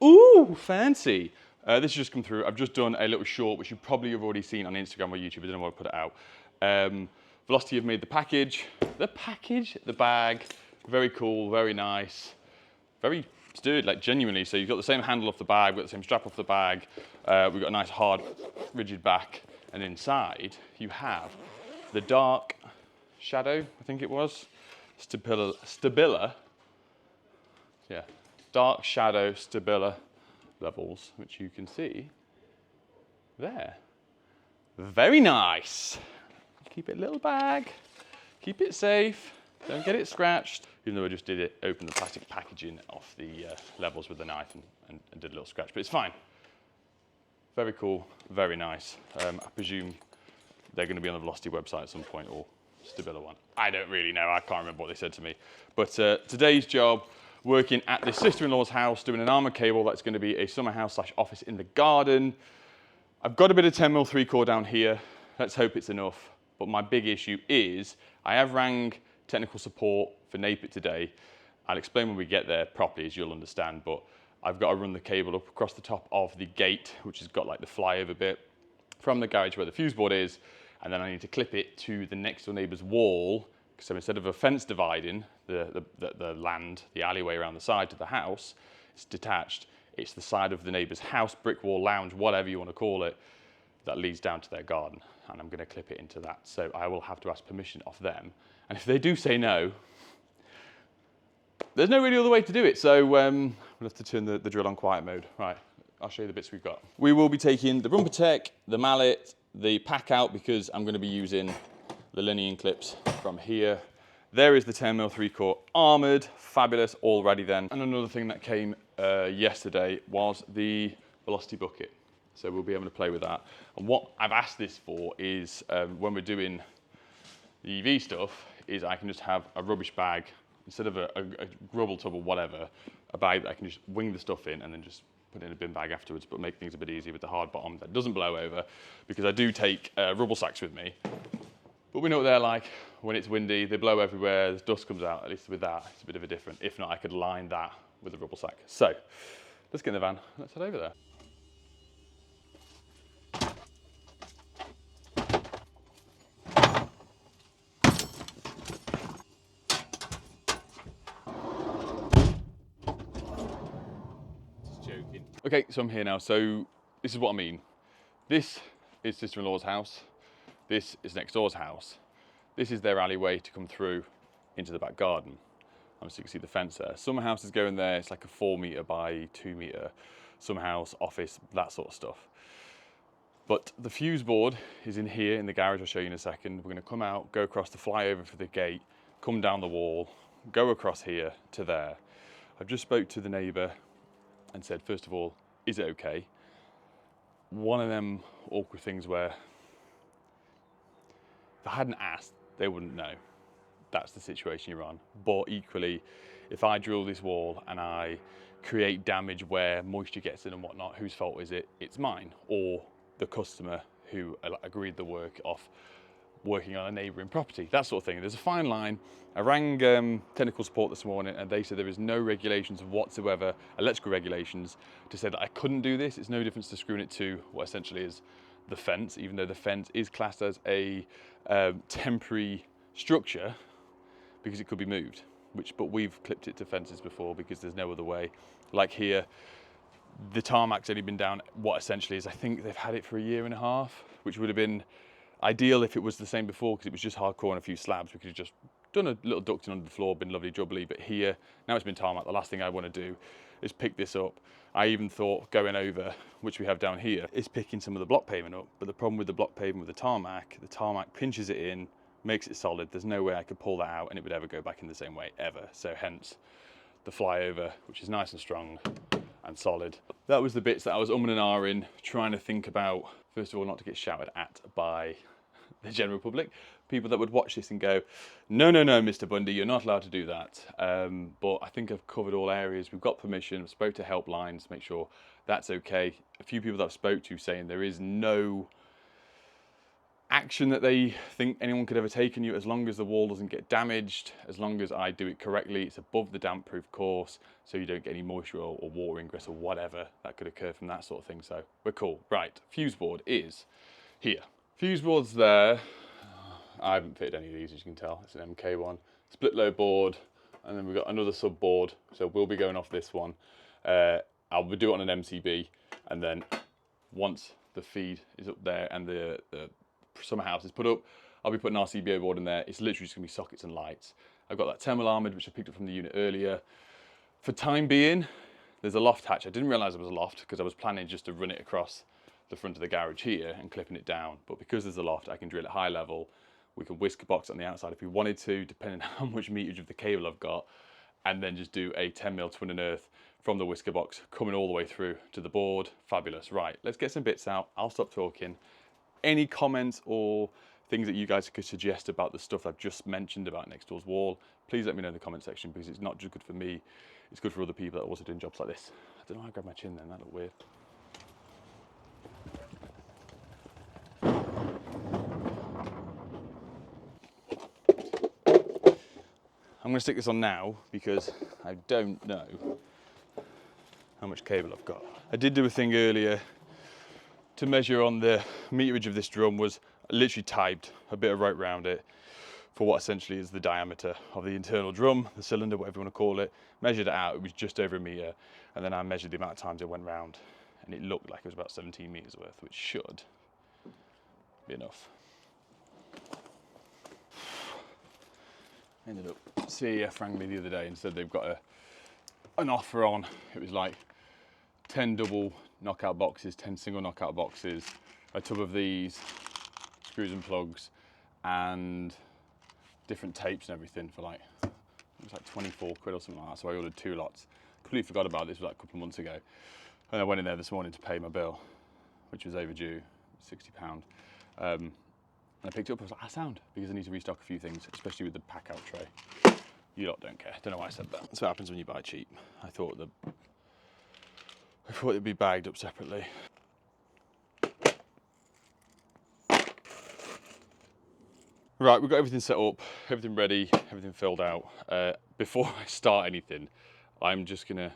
Ooh, fancy. This has just come through. I've just done a little short, which you probably have already seen on Instagram or YouTube. I don't know why I put it out. Velocity have made the package, the bag. Very cool, very nice, very sturdy, like genuinely. So you've got the same handle off the bag, we've got the same strap off the bag. We've got a nice hard, rigid back. And inside you have the dark shadow, I think it was, Stabila. Yeah, dark shadow Stabila levels, which you can see there. Very nice. Keep it a little bag, keep it safe, don't get it scratched. Even though I just did it, open the plastic packaging off the levels with the knife and did a little scratch, but it's fine. Very cool, very nice. I presume they're going to be on the Velocity website at some point, or Stabila one. I don't really know, I can't remember what they said to me. But today's job, working at the sister-in-law's house, doing an armoured cable that's going to be a summer house / office in the garden. I've got a bit of 10mm 3/4 down here. Let's hope it's enough. But my big issue is I have rang technical support for NAPIT today. I'll explain when we get there properly, as you'll understand, but I've got to run the cable up across the top of the gate, which has got like the flyover bit from the garage where the fuse board is, and then I need to clip it to the next door neighbour's wall. So instead of a fence dividing the land, the alleyway around the side to the house, it's detached. It's the side of the neighbour's house, brick wall, lounge, whatever you want to call it, that leads down to their garden. And I'm going to clip it into that. So I will have to ask permission of them. And if they do say no, there's no really other way to do it. So we'll have to turn the drill on quiet mode. Right, I'll show you the bits we've got. We will be taking the bumper tech, the mallet, the pack out, because I'm going to be using the linear clips from here. There is the 10mm 3/4 armoured, fabulous, all ready then. And another thing that came yesterday was the Velocity bucket. So we'll be able to play with that. And what I've asked this for is when we're doing the EV stuff, is I can just have a rubbish bag, instead of a grubble tub or whatever, a bag that I can just wing the stuff in and then just put it in a bin bag afterwards, but make things a bit easier with the hard bottom that doesn't blow over, because I do take rubble sacks with me. But we know what they're like. When it's windy, they blow everywhere, the dust comes out. At least with that, it's a bit of a different. If not, I could line that with a rubble sack. So let's get in the van, let's head over there. Joking. Okay, so I'm here now. So this is what I mean. This is sister-in-law's house. This is next door's house. This is their alleyway to come through into the back garden. Obviously you can see the fence there. Some houses go in there, it's like a 4 metre by 2 metre. Some house, office, that sort of stuff. But the fuse board is in here in the garage, I'll show you in a second. We're going to come out, go across the flyover for the gate, come down the wall, go across here to there. I've just spoke to the neighbour and said, first of all, is it okay? One of them awkward things where if I hadn't asked, they wouldn't know. That's the situation you're on. But equally, if I drill this wall and I create damage where moisture gets in and whatnot, whose fault is it? It's mine, or the customer who agreed the work off working on a neighbouring property, that sort of thing. There's a fine line. I rang technical support this morning and they said there is no regulations whatsoever, electrical regulations, to say that I couldn't do this. It's no difference to screwing it to what essentially is the fence, even though the fence is classed as a temporary structure because it could be moved, but we've clipped it to fences before because there's no other way. Like here, the tarmac's only been down what essentially is, I think they've had it for 1.5 years, which would have been ideal if it was the same before, because it was just hardcore and a few slabs. We could have just done a little ducting under the floor, been lovely jubbly, but here, now it's been tarmac, the last thing I want to do is pick this up. I even thought going over, which we have down here, is picking some of the block pavement up, but the problem with the block pavement with the tarmac pinches it in, makes it solid. There's no way I could pull that out and it would ever go back in the same way, ever. So hence the flyover, which is nice and strong and solid. That was the bits that I was umming and ahhing, trying to think about, first of all, not to get shouted at by the general public, people that would watch this and go, no, no, no, Mr. Bundy, you're not allowed to do that. But I think I've covered all areas. We've got permission. I've spoke to helplines to make sure that's okay. A few people that I've spoke to saying there is no action that they think anyone could ever take on you, as long as the wall doesn't get damaged, as long as I do it correctly. It's above the damp proof course, so you don't get any moisture or water ingress or whatever that could occur from that sort of thing. So we're cool. Right, fuse board is here. Fuse board's there. I haven't fitted any of these, as you can tell. It's an MK one. Split load board, and then we've got another sub board, so we'll be going off this one. I'll do it on an MCB, and then once the feed is up there and the summer house is put up, I'll be putting RCBA board in there. It's literally just gonna be sockets and lights. I've got that thermal armoured, which I picked up from the unit earlier. For time being, there's a loft hatch. I didn't realise it was a loft because I was planning just to run it across the front of the garage here and clipping it down. But because there's a loft, I can drill it high level. We can whisker box on the outside if we wanted to, depending on how much meterage of the cable I've got, and then just do a 10mm twin and earth from the whisker box coming all the way through to the board. Fabulous. Right, let's get some bits out. I'll stop talking. Any comments or things that you guys could suggest about the stuff I've just mentioned about next door's wall, please let me know in the comment section, because it's not just good for me, it's good for other people that are also doing jobs like this. I don't know how I grabbed my chin then, that looked weird. I'm going to stick this on now because I don't know how much cable I've got. I did do a thing earlier to measure on the meterage of this drum. Was literally typed a bit of rope around it for what essentially is the diameter of the internal drum, the cylinder, whatever you want to call it. Measured it out, it was just over a metre, and then I measured the amount of times it went round, and it looked like it was about 17 metres worth, which should be enough. I ended up CEF rang me the other day and said they've got an offer on. It was like 10 double knockout boxes, 10 single knockout boxes, a tub of these, screws and plugs, and different tapes and everything for like, it was like 24 quid or something like that. So I ordered 2 lots. Completely forgot about this, like a couple of months ago. And I went in there this morning to pay my bill, which was overdue, £60. And I picked it up, I was like, sound, because I need to restock a few things, especially with the pack out tray. You lot don't care, don't know why I said that. That's what happens when you buy cheap. I thought it'd be bagged up separately. Right, we've got everything set up, everything ready, everything filled out. Before I start anything, I'm just gonna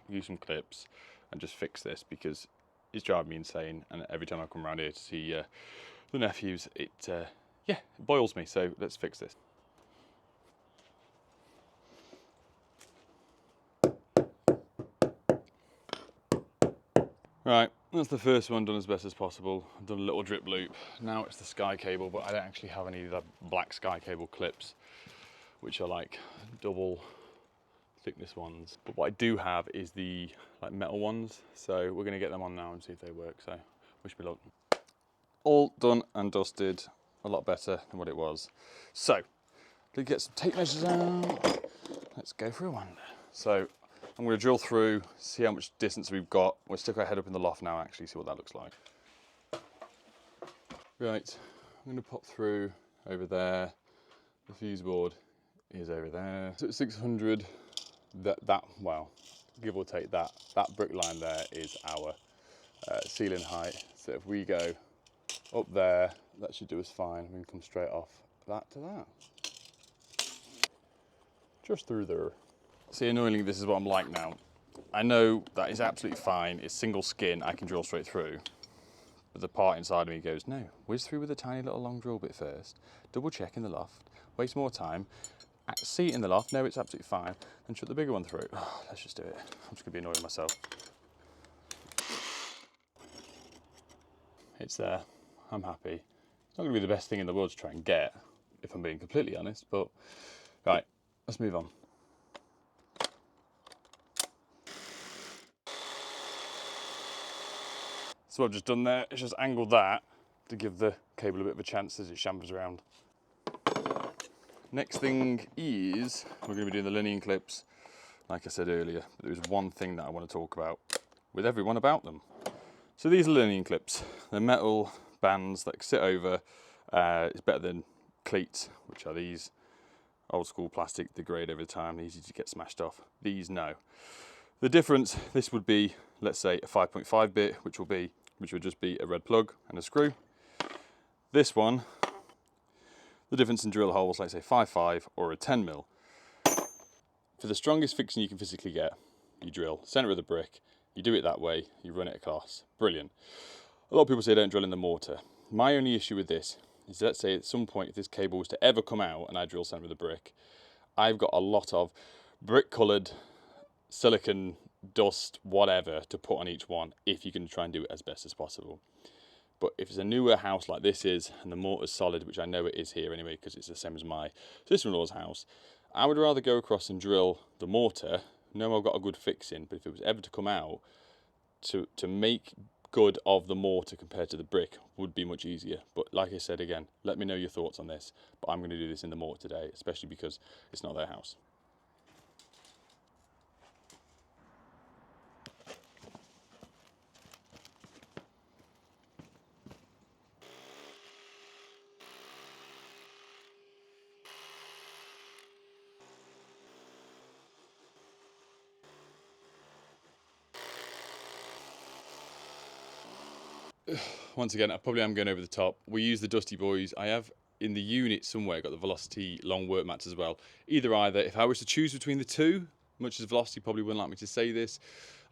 use some clips and just fix this because it's driving me insane. And every time I come around here to see the nephews, it boils me. So let's fix this. Right, that's the first one done as best as possible. I've done a little drip loop. Now it's the sky cable, but I don't actually have any of the black sky cable clips, which are like double thickness ones. But what I do have is the like metal ones. So we're gonna get them on now and see if they work. So wish me luck. All done and dusted, a lot better than what it was. So, let's get some tape measures out. Let's go through one. So, I'm going to drill through, see how much distance we've got. We'll stick our head up in the loft now, actually, see what that looks like. Right, I'm going to pop through over there. The fuse board is over there. So at 600, well, give or take that brick line there is our ceiling height. So if we go up there, that should do us fine. We can come straight off that to that. Just through there. See, annoyingly, this is what I'm like now. I know that is absolutely fine. It's single skin, I can drill straight through. But the part inside of me goes, no, whiz through with a tiny little long drill bit first, double check in the loft, waste more time, see it in the loft, no, it's absolutely fine, and shut the bigger one through. Oh, let's just do it. I'm just gonna be annoying myself. It's there, I'm happy. It's not gonna be the best thing in the world to try and get, if I'm being completely honest, but right, let's move on. So what I've just done there is just angled that to give the cable a bit of a chance as it shambers around. Next thing is, we're going to be doing the linear clips, like I said earlier, but there is one thing that I want to talk about with everyone about them. So these are linear clips. They're metal bands that sit over. It's better than cleats, which are these old school plastic, degrade over time, easy to get smashed off. These, no. The difference, this would be, let's say, a 5.5 bit, which would just be a red plug and a screw. This one, the difference in drill holes, like say 5.5 or a 10mm. For the strongest fixing you can physically get, you drill centre of the brick, you do it that way, you run it across. Brilliant. A lot of people say don't drill in the mortar. My only issue with this is, let's say at some point if this cable was to ever come out and I drill centre of the brick, I've got a lot of brick coloured silicon dust, whatever, to put on each one if you can try and do it as best as possible. But if it's a newer house like this is, and the mortar's solid, which I know it is here anyway, because it's the same as my sister-in-law's house, I would rather go across and drill the mortar, know I've got a good fixing, but if it was ever to come out, to make good of the mortar compared to the brick would be much easier. But like I said again, let me know your thoughts on this, but I'm going to do this in the mortar today, especially because it's not their house. Once again, I probably am going over the top. We use the Dusty Boys. I have in the unit somewhere got the Velocity long work mats as well. Either, if I was to choose between the two, much as Velocity probably wouldn't like me to say this,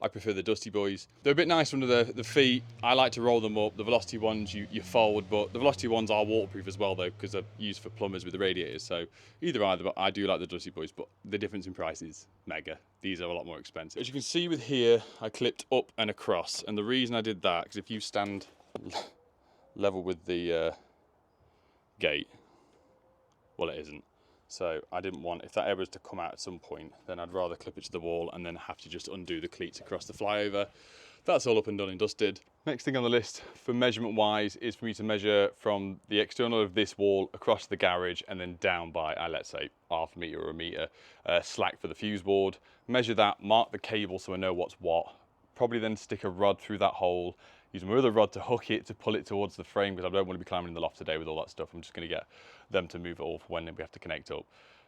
I prefer the Dusty Boys. They're a bit nicer under the feet. I like to roll them up. The Velocity ones you fold, but the Velocity ones are waterproof as well though, because they're used for plumbers with the radiators. So either, but I do like the Dusty Boys, but the difference in price is mega. These are a lot more expensive. As you can see with here, I clipped up and across, and the reason I did that, because if you stand level with the gate, well, it isn't. So I didn't want, if that ever was to come out at some point, then I'd rather clip it to the wall and then have to just undo the cleats across the flyover. That's all up and done and dusted. Next thing on the list for measurement wise is for me to measure from the external of this wall across the garage and then down by, let's say, 1/2 metre or a metre, slack for the fuse board. Measure that, mark the cable so I know what's what. Probably then stick a rod through that hole. Use my other rod to hook it, to pull it towards the frame, because I don't want to be climbing in the loft today with all that stuff. I'm just going to get them to move it all for when we have to connect up,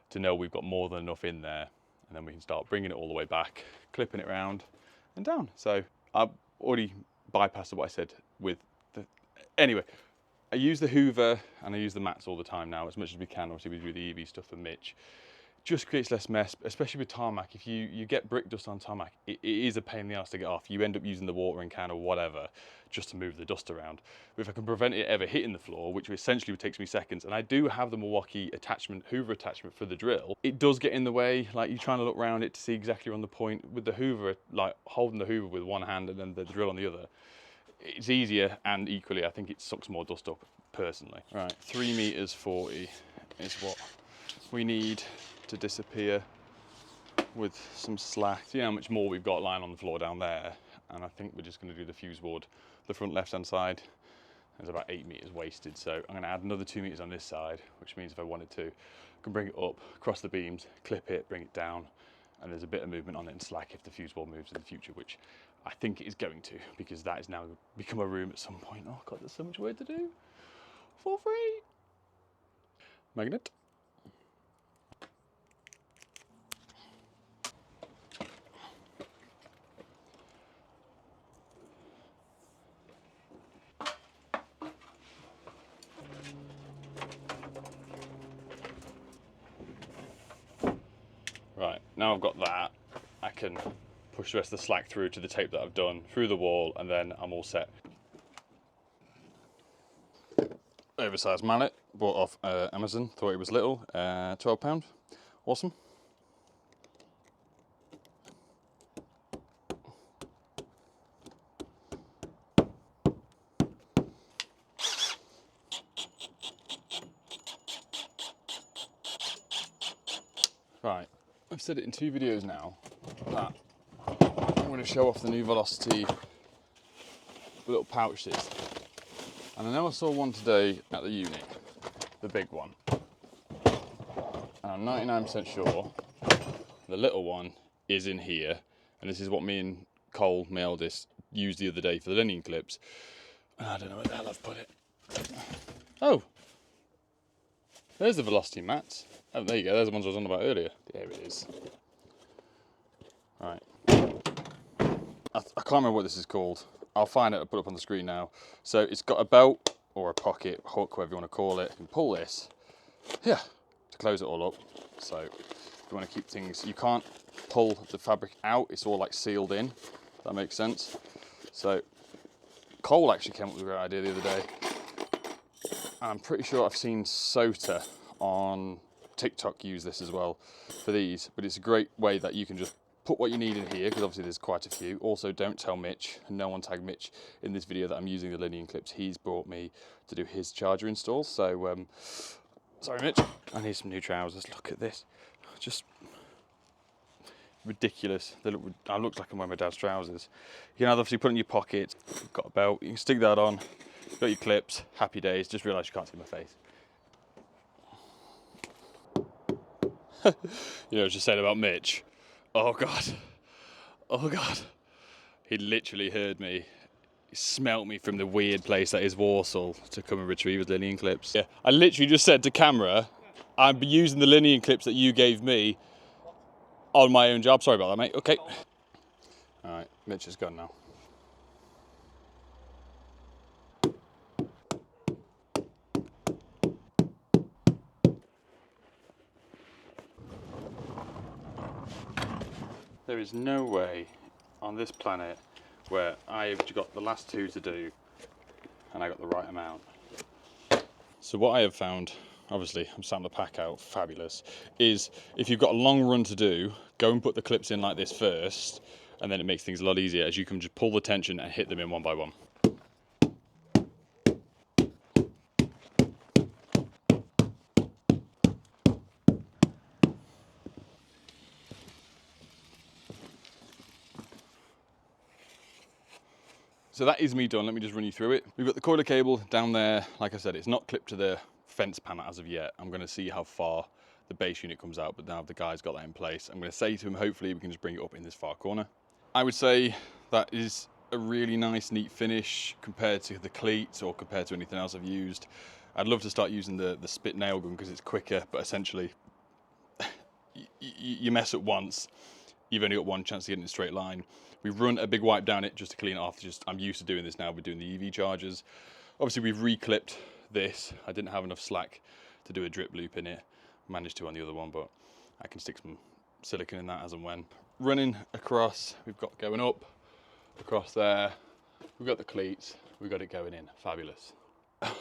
to know we've got more than enough in there, and then we can start bringing it all the way back, clipping it round and down. So I've already bypassed what I said with the... Anyway, I use the Hoover and I use the mats all the time now, as much as we can. Obviously we do the EV stuff for Mitch. Just creates less mess, especially with tarmac. If you get brick dust on tarmac, it is a pain in the ass to get off. You end up using the watering can or whatever just to move the dust around. But if I can prevent it ever hitting the floor, which essentially takes me seconds, and I do have the Milwaukee attachment, Hoover attachment for the drill, it does get in the way. Like, you're trying to look around it to see exactly on the point. With the Hoover, like holding the Hoover with one hand and then the drill on the other, it's easier, and equally I think it sucks more dust up personally. Right, 3 meters 40 is what we need to disappear with some slack. See how much more we've got lying on the floor down there, and I think we're just going to do the fuse board, the front left hand side. There's about 8 meters wasted, so I'm going to add another 2 meters on this side, which means if I wanted to, I can bring it up across the beams, clip it, bring it down, and there's a bit of movement on it and slack if the fuse board moves in the future, which I think it is going to, because that is now become a room at some point. Oh god, there's so much work to do for free. Magnet. Right, now I've got that, I can push the rest of the slack through to the tape that I've done, through the wall, and then I'm all set. Oversized mallet, bought off Amazon, thought it was little, £12, awesome. Right, I've said it in 2 videos now that I'm going to show off the new Velocity little pouch system. And I know I saw one today at the unit, the big one. And I'm 99% sure the little one is in here. And this is what me and Cole, my eldest, used the other day for the linen clips. And I don't know where the hell I've put it. Oh, there's the Velocity mats. Oh, there you go, there's the ones I was on about earlier. There it is. Right. I can't remember what this is called. I'll find it, I'll put it up on the screen now. So it's got a belt or a pocket hook, whatever you want to call it. You can pull this here to close it all up. So if you want to keep things, you can't pull the fabric out, it's all like sealed in, if that makes sense. So Cole actually came up with a great idea the other day. I'm pretty sure I've seen Sota on TikTok use this as well for these, but it's a great way that you can just put what you need in here, because obviously there's quite a few. Also, don't tell Mitch, and no one tag Mitch in this video, that I'm using the Linear clips. He's brought me to do his charger installs, so sorry Mitch. I need some new trousers. Look at this, just ridiculous. I look like I'm wearing my dad's trousers. You can obviously put in your pocket. You've got a belt, you can stick that on. You've got your clips, happy days. Just realised you can't see my face. You know, just said about Mitch. Oh God, oh God. He literally heard me. He smelt me from the weird place that is Warsaw to come and retrieve his Linear clips. Yeah, I literally just said to camera, I'm using the Linear clips that you gave me on my own job. Sorry about that, mate. Okay. All right, Mitch is gone now. There is no way on this planet where I've got the last two to do and I got the right amount. So what I have found, obviously I'm starting to pack out, fabulous, is if you've got a long run to do, go and put the clips in like this first, and then it makes things a lot easier as you can just pull the tension and hit them in one by one. So that is me done. Let me just run you through it. We've got the coiler cable down there. Like I said, it's not clipped to the fence panel as of yet. I'm going to see how far the base unit comes out, but now the guy's got that in place. I'm going to say to him, hopefully we can just bring it up in this far corner. I would say that is a really nice, neat finish compared to the cleats or compared to anything else I've used. I'd love to start using the spit nail gun because it's quicker, but essentially you mess up once, you've only got one chance to get in a straight line. We've run a big wipe down it just to clean it off. I'm used to doing this now. We're doing the EV chargers. Obviously we've reclipped this. I didn't have enough slack to do a drip loop in it. Managed to on the other one, but I can stick some silicone in that as and when. Running across, we've got going up, across there. We've got the cleats, we've got it going in, fabulous.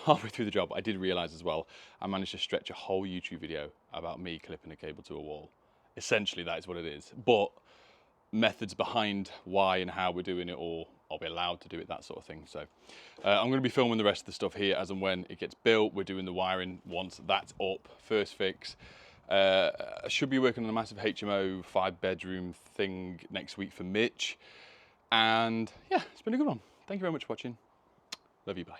Halfway through the job, I did realise as well, I managed to stretch a whole YouTube video about me clipping a cable to a wall. Essentially, that is what it is. But methods behind why and how we're doing it, or are we allowed to do it, that sort of thing. So I'm going to be filming the rest of the stuff here as and when it gets built. We're doing the wiring once that's up, first fix. I should be working on a massive HMO 5-bedroom thing next week for Mitch. And yeah, it's been a good one. Thank you very much for watching. Love you, bye.